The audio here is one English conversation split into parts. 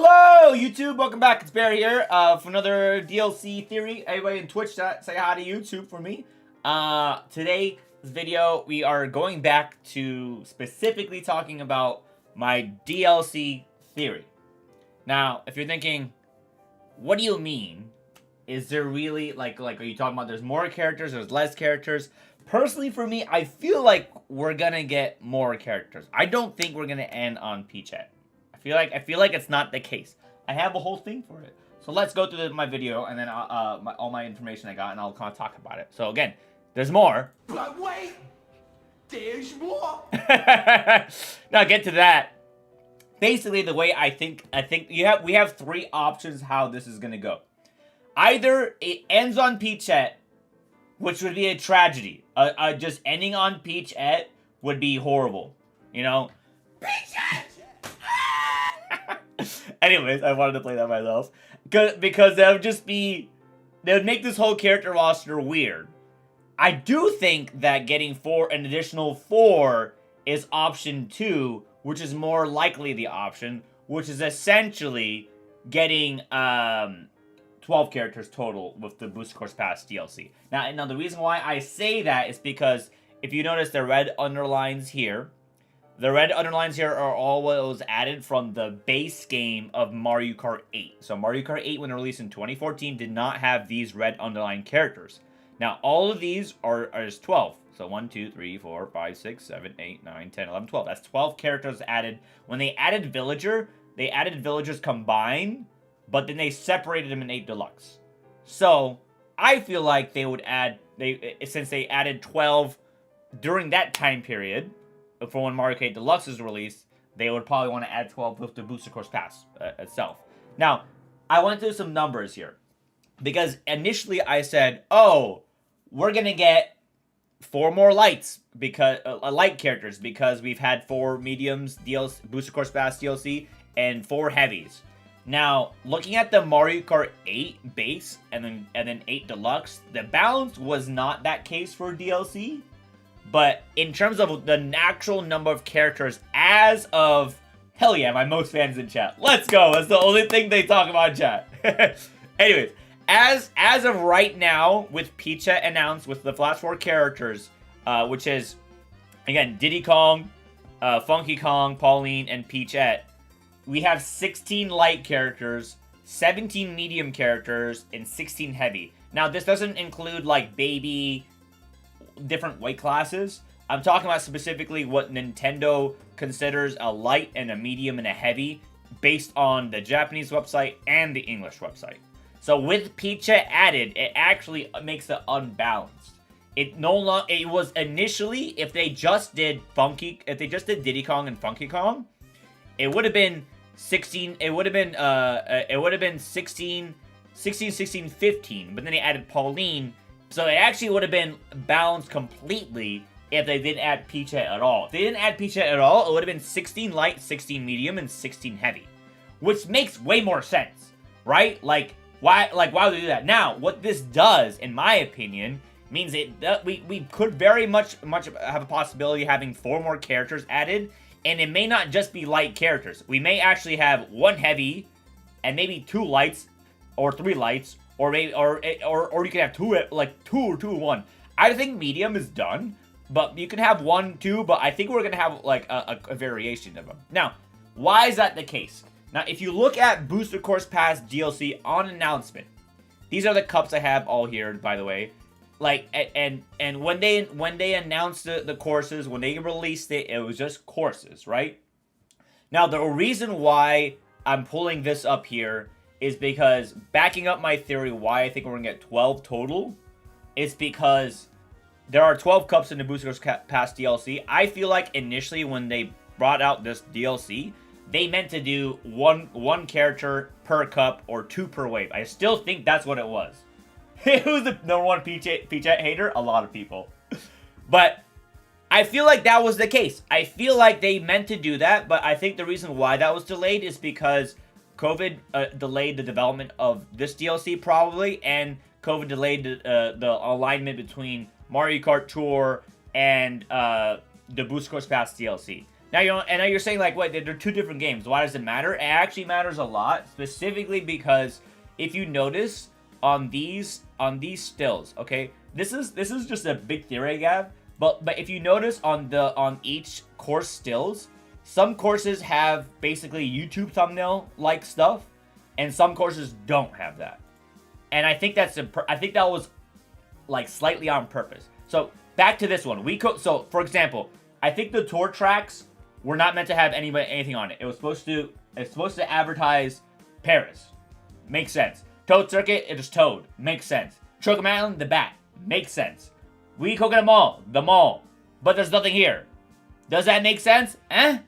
Hello, YouTube. Welcome back. It's Barry here for another DLC theory. Everybody in Twitch, say hi to YouTube for me. Today's video, we are going back to specifically talking about my DLC theory. Now, if you're thinking, what do you mean? Is there really, like, are you talking about there's more characters, there's less characters? Personally, for me, I feel like we're gonna get more characters. I don't think we're gonna end on Peachette. I feel like it's not the case. I have a whole thing for it. So let's go through my video and then all my information I got, and I'll kind of talk about it. So again, there's more. But wait, there's more. Now get to that. Basically, the way I think we have three options how this is gonna go. Either it ends on Peachette, which would be a tragedy. Just ending on Peachette would be horrible. You know, Peachette. Anyways, I wanted to play that myself. Because that would just be... They would make this whole character roster weird. I do think that getting an additional 4 is option 2, which is more likely the option, which is essentially getting 12 characters total with the Booster Course Pass DLC. Now, the reason why I say that is because if you notice the red underlines here, the red underlines here are all what was added from the base game of Mario Kart 8. So Mario Kart 8, when released in 2014, did not have these red underlined characters. Now, all of these are 12. So 1, 2, 3, 4, 5, 6, 7, 8, 9, 10, 11, 12. That's 12 characters added. When they added Villager, they added Villagers combined, but then they separated them in 8 Deluxe. So I feel like they would add, since they added 12 during that time period, for when Mario Kart Deluxe is released, they would probably want to add 12 with the Booster Course Pass itself. Now, I went through some numbers here. Because initially I said, oh, we're going to get 4 more lights, because light characters, because we've had 4 mediums DLC, Booster Course Pass DLC, and 4 heavies. Now, looking at the Mario Kart 8 base, and then 8 Deluxe, the balance was not that case for DLC. But in terms of the actual number of characters as of... Hell yeah, my most fans in chat. Let's go. That's the only thing they talk about in chat. Anyways, as of right now, with Peachette announced with the Flash 4 characters, which is, again, Diddy Kong, Funky Kong, Pauline, and Peachette, we have 16 light characters, 17 medium characters, and 16 heavy. Now, this doesn't include, like, baby... different weight classes. I'm talking about specifically what Nintendo considers a light and a medium and a heavy based on the Japanese website and the English website. So with Peachette added, it actually makes it unbalanced. It was initially, if they just did Diddy Kong and Funky Kong, it would have been 16, it would have been 16, 15, but then they added Pauline. So it actually would have been balanced completely if they didn't add Peachette at all. If they didn't add Peachette at all, it would have been 16 light, 16 medium, and 16 heavy. Which makes way more sense, right? Why would they do that? Now, what this does, in my opinion, means that we could very much have a possibility of having 4 more characters added, and it may not just be light characters. We may actually have 1 heavy, and maybe 2 lights, or 3 lights, or maybe, or you can have 2 or 2 in 1. I think medium is done, but you can have 1, 2, but I think we're gonna have like a variation of them. Now, why is that the case? Now, if you look at Booster Course Pass DLC on announcement, these are the cups I have all here, by the way. Like, and when they announced the courses, when they released it, it was just courses, right? Now, the reason why I'm pulling this up here is because, backing up my theory why I think we're going to get 12 total, is because there are 12 cups in the Booster Course Pass DLC. I feel like initially when they brought out this DLC, they meant to do one character per cup or 2 per wave. I still think that's what it was. Who's the number 1 Peachette hater? A lot of people. But I feel like that was the case. I feel like they meant to do that, but I think the reason why that was delayed is because COVID delayed the development of this DLC probably, and COVID delayed the alignment between Mario Kart Tour and the Booster Course Pass DLC. Now you're saying like, what? They're two different games. Why does it matter? It actually matters a lot, specifically because if you notice on these stills, okay, this is just a big theory I have. But if you notice on each course stills, some courses have basically YouTube thumbnail like stuff, and some courses don't have that. And I think that was like slightly on purpose. So back to this one, so for example, I think the tour tracks were not meant to have anything on it. It's supposed to advertise Paris. Makes sense. Toad Circuit, it is Toad. Makes sense. Choco Mountain, the bat. Makes sense. Wee Coconut Mall, the mall. But there's nothing here. Does that make sense? I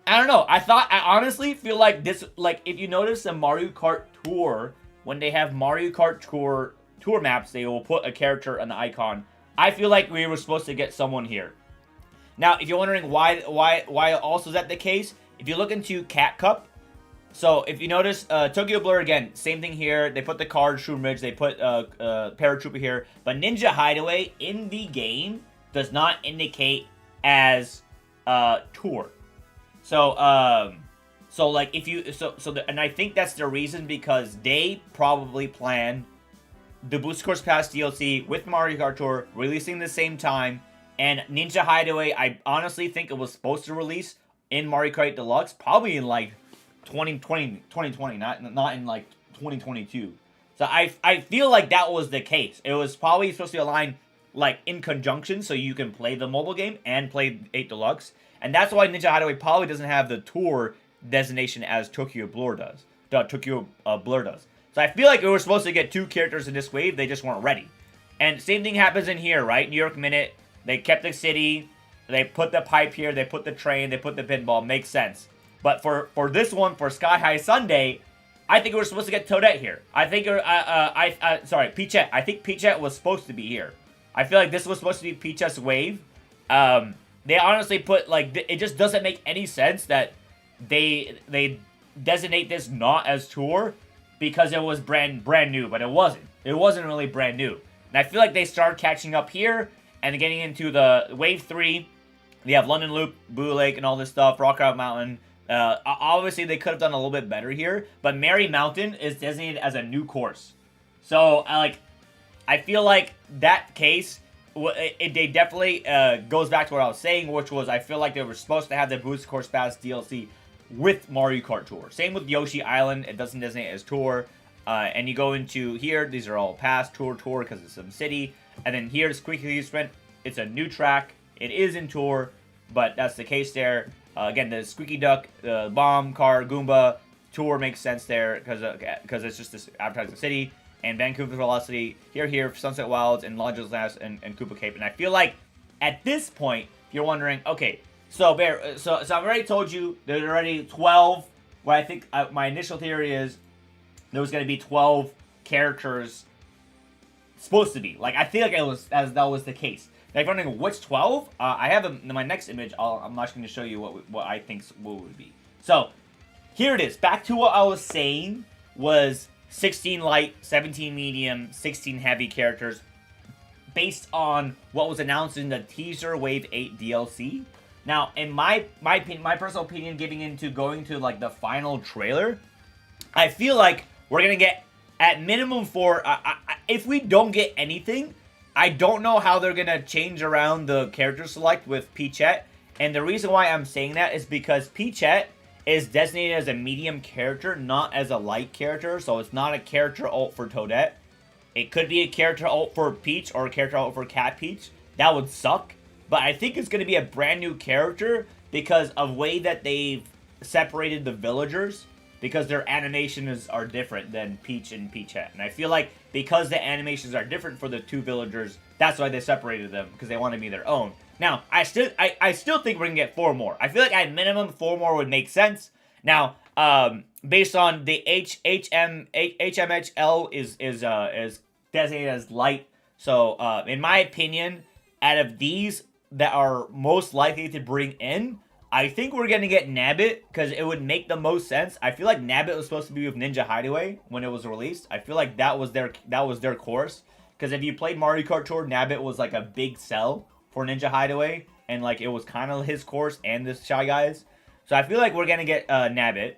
don't know. I honestly feel like this, like, if you notice the Mario Kart Tour, when they have Mario Kart Tour maps, they will put a character and the icon. I feel like we were supposed to get someone here. Now, if you're wondering why also is that the case, if you look into Cat Cup, so if you notice, Tokyo Blur, again, same thing here. They put the card, Shroom Ridge, they put Paratrooper here. But Ninja Hideaway in the game does not indicate as tour. So, like, if you, and I think that's the reason, because they probably plan the Boost Course Pass DLC with Mario Kart Tour releasing the same time. And Ninja Hideaway, I honestly think it was supposed to release in Mario Kart Deluxe, probably in like 2020, not in like 2022. So I feel like that was the case. It was probably supposed to be aligned like in conjunction, so you can play the mobile game and play 8 Deluxe. And that's why Ninja Hideaway probably doesn't have the tour designation as Tokyo Blur does. So I feel like we were supposed to get 2 characters in this wave, they just weren't ready. And same thing happens in here, right? New York Minute. They kept the city, they put the pipe here, they put the train, they put the pinball. Makes sense. But for this one, for Sky High Sunday, I think we were supposed to get Toadette here. I think, sorry, Peachette. I think Peachette was supposed to be here. I feel like this was supposed to be Peachette's wave. They honestly put, like, it just doesn't make any sense that they designate this not as tour because it was brand new, but it wasn't. It wasn't really brand new. And I feel like they started catching up here. And getting into the Wave 3, we have London Loop, Boo Lake, and all this stuff, Rockout Mountain. Obviously, they could have done a little bit better here, but Merry Mountain is designated as a new course. So, I feel like that case, they definitely goes back to what I was saying, which was I feel like they were supposed to have the Boost Course Pass DLC with Mario Kart Tour. Same with Yoshi Island, it doesn't designate as Tour. And you go into here, these are all past Tour, because it's some city. And then here's Squeaky Sprint. It's a new track. It is in Tour, but that's the case there. Again, the Squeaky Duck, the Bomb Car, Goomba, Tour makes sense there because it's just this advertising city. And Vancouver Velocity, here, Sunset Wilds, and Los Angeles and Koopa Cape. And I feel like at this point, you're wondering, okay, so Bear, so I've already told you there's already 12. What I think my initial theory is there was going to be 12 characters. Supposed to be. Like, I feel like that was the case. Now, if you're wondering which 12, I have them in my next image. I'm actually going to show you what I think what would be. So, here it is. Back to what I was saying was 16 light, 17 medium, 16 heavy characters based on what was announced in the teaser Wave 8 DLC. Now, in my personal opinion, going to like the final trailer, I feel like we're going to get at minimum 4, if we don't get anything, I don't know how they're going to change around the character select with Peachette. And the reason why I'm saying that is because Peachette is designated as a medium character, not as a light character. So it's not a character alt for Toadette. It could be a character alt for Peach or a character alt for Cat Peach. That would suck. But I think it's going to be a brand new character because of the way that they've separated the villagers. Because their animations are different than Peach and Peachette. And I feel like because the animations are different for the 2 villagers, that's why they separated them, because they want to be their own. Now, I still think we're going to get 4 more. I feel like at minimum 4 more would make sense. Now, based on the HMHL is designated as light. So, in my opinion, out of these that are most likely to bring in, I think we're going to get Nabbit, because it would make the most sense. I feel like Nabbit was supposed to be with Ninja Hideaway when it was released. I feel like that was their course. Because if you played Mario Kart Tour, Nabbit was like a big sell for Ninja Hideaway. and like it was kind of his course and the Shy Guys. So I feel like we're gonna get Nabbit.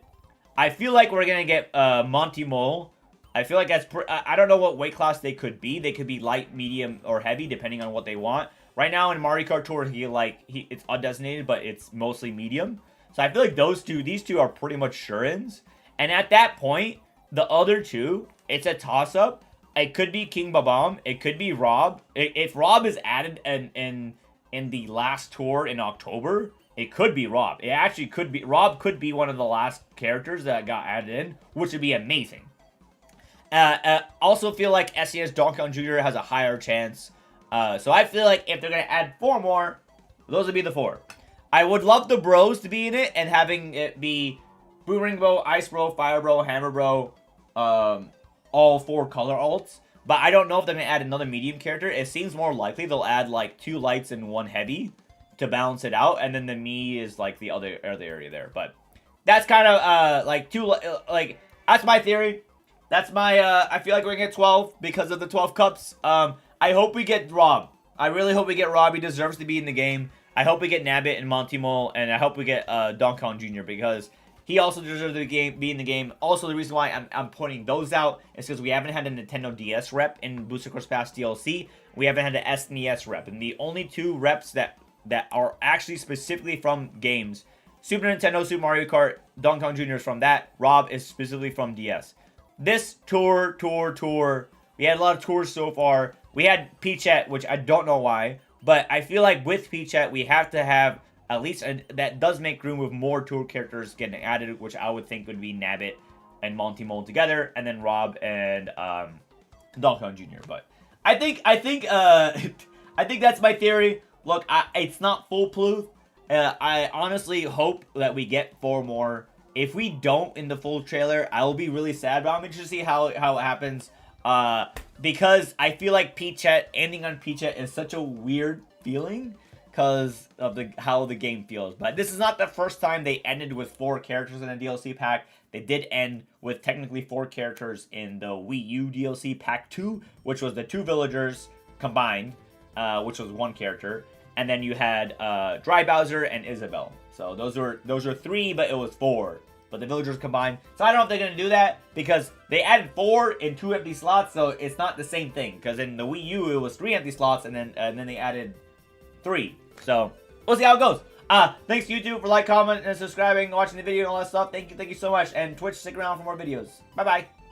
I feel like we're gonna get Monty Mole. I feel like that's I don't know what weight class they could be. They could be light, medium, or heavy depending on what they want. Right now in Mario Kart Tour, it's undesignated, but it's mostly medium. So I feel like these two are pretty much sure-ins. And at that point, the other two, it's a toss-up. It could be King Babam. It could be Rob. If Rob is added in the last tour in October, it could be Rob. It actually could be. Rob could be one of the last characters that got added in, which would be amazing. Also feel like SES Donkey Kong Jr. has a higher chance. So I feel like if they're going to add 4 more, those would be the 4. I would love the bros to be in it and having it be Boomerang Bro, Ice Bro, Fire Bro, Hammer Bro, all 4 color alts. But I don't know if they're going to add another medium character. It seems more likely they'll add like 2 lights and 1 heavy to balance it out. And then the me is like the other area there. But that's kind of like that's my theory. That's my, I feel like we're going to get 12 because of the 12 cups. I hope we get Rob. I really hope we get Rob. He deserves to be in the game. I hope we get Nabbit and Monty Mole, and I hope we get Donkey Kong Jr. because he also deserves to be in the game. Also, the reason why I'm pointing those out is because we haven't had a Nintendo DS rep in Booster Course Pass DLC. We haven't had an SNES rep, and the only 2 reps that are actually specifically from games, Super Nintendo, Super Mario Kart, Donkey Kong Jr. is from that. Rob is specifically from DS. This tour, we had a lot of tours so far. We had Peachette, which I don't know why, but I feel like with Peachette, we have to have at least that does make room with more tour characters getting added, which I would think would be Nabbit and Monty Mole together, and then Rob and Donkey Kong Jr. But I think that's my theory. Look, it's not foolproof. I honestly hope that we get 4 more. If we don't in the full trailer, I will be really sad, but I'm interested to see how it happens. Because I feel like Peachette, ending on Peachette is such a weird feeling because of how the game feels. But this is not the first time they ended with 4 characters in a DLC pack. They did end with technically 4 characters in the Wii U DLC Pack 2, which was the 2 villagers combined, which was 1 character. And then you had Dry Bowser and Isabelle. So those were 3, but it was 4. But the villagers combined. So I don't know if they're going to do that because they added 4 in 2 empty slots, so it's not the same thing. Because in the Wii U, it was 3 empty slots, and then they added 3. So we'll see how it goes. Thanks to YouTube for like, comment, and subscribing, watching the video, and all that stuff. Thank you so much. And Twitch, stick around for more videos. Bye-bye.